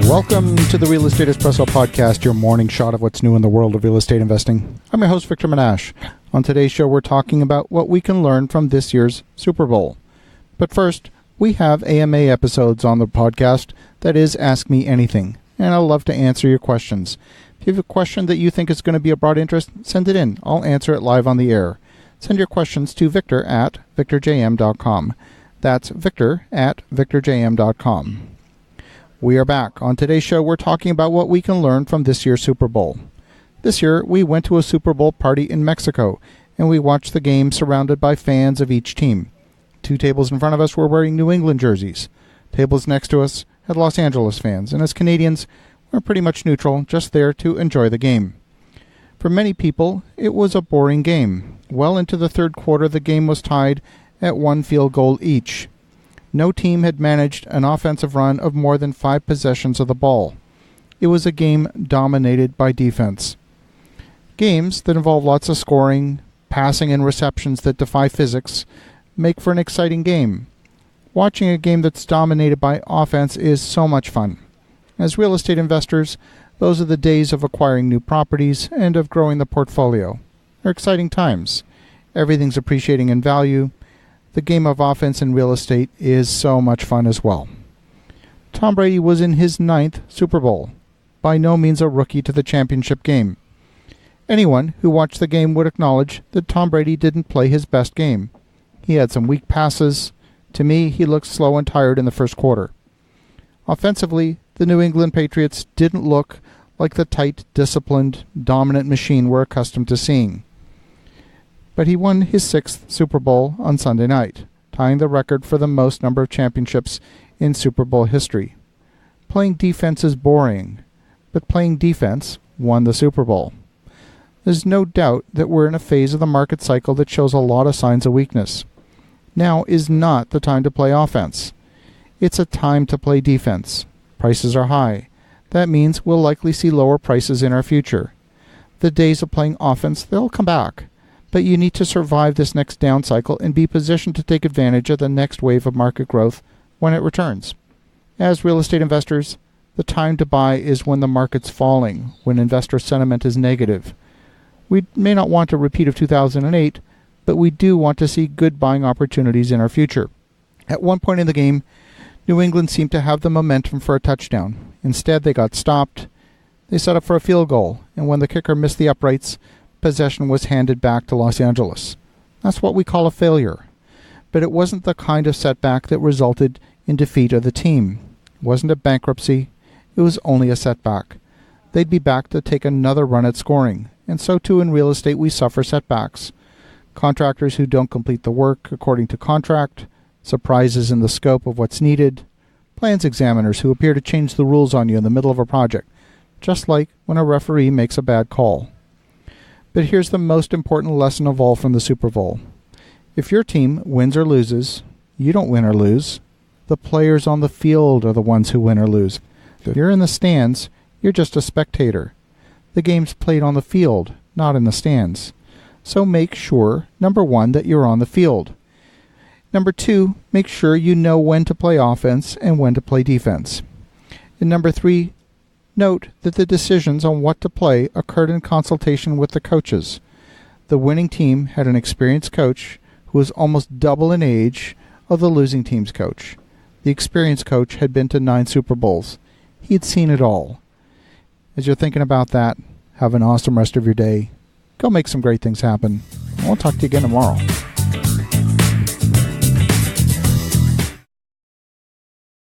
Welcome to the Real Estate Espresso Podcast, your morning shot of what's new in the world of real estate investing. I'm your host, Victor Menashe. On today's show, we're talking about what we can learn from this year's Super Bowl. But first, we have AMA episodes on the podcast that is Ask Me Anything, and I'd love to answer your questions. If you have a question that you think is going to be of broad interest, send it in. I'll answer it live on the air. Send your questions to victor@victorjm.com. That's victor@victorjm.com. We are back. On today's show, we're talking about what we can learn from this year's Super Bowl. This year, we went to a Super Bowl party in Mexico, and we watched the game surrounded by fans of each team. Two tables in front of us were wearing New England jerseys. Tables next to us had Los Angeles fans, and as Canadians, we're pretty much neutral, just there to enjoy the game. For many people, it was a boring game. Well into the third quarter, the game was tied at one field goal each. No team had managed an offensive run of more than 5 possessions of the ball. It was a game dominated by defense. Games that involve lots of scoring, passing, and receptions that defy physics make for an exciting game. Watching a game that's dominated by offense is so much fun. As real estate investors, those are the days of acquiring new properties and of growing the portfolio. They're exciting times. Everything's appreciating in value. The game of offense in real estate is so much fun as well. Tom Brady was in his 9th Super Bowl, by no means a rookie to the championship game. Anyone who watched the game would acknowledge that Tom Brady didn't play his best game. He had some weak passes. To me, he looked slow and tired in the first quarter. Offensively, the New England Patriots didn't look like the tight, disciplined, dominant machine we're accustomed to seeing. But he won his 6th Super Bowl on Sunday night, tying the record for the most number of championships in Super Bowl history. Playing defense is boring, but playing defense won the Super Bowl. There's no doubt that we're in a phase of the market cycle that shows a lot of signs of weakness. Now is not the time to play offense. It's a time to play defense. Prices are high. That means we'll likely see lower prices in our future. The days of playing offense, they'll come back. But you need to survive this next down cycle and be positioned to take advantage of the next wave of market growth when it returns. As real estate investors, the time to buy is when the market's falling, when investor sentiment is negative. We may not want a repeat of 2008, but we do want to see good buying opportunities in our future. At one point in the game, New England seemed to have the momentum for a touchdown. Instead, they got stopped. They set up for a field goal, and when the kicker missed the uprights, possession was handed back to Los Angeles. That's what we call a failure. But it wasn't the kind of setback that resulted in defeat of the team. It wasn't a bankruptcy. It was only a setback. They'd be back to take another run at scoring. And so too in real estate we suffer setbacks. Contractors who don't complete the work according to contract, surprises in the scope of what's needed, plans examiners who appear to change the rules on you in the middle of a project, just like when a referee makes a bad call. But here's the most important lesson of all from the Super Bowl. If your team wins or loses, you don't win or lose. The players on the field are the ones who win or lose. If you're in the stands, you're just a spectator. The game's played on the field, not in the stands. So make sure, number 1, that you're on the field. Number 2, make sure you know when to play offense and when to play defense. And number 3, note that the decisions on what to play occurred in consultation with the coaches. The winning team had an experienced coach who was almost double in age of the losing team's coach. The experienced coach had been to 9 Super Bowls. He had seen it all. As you're thinking about that, have an awesome rest of your day. Go make some great things happen. I'll talk to you again tomorrow.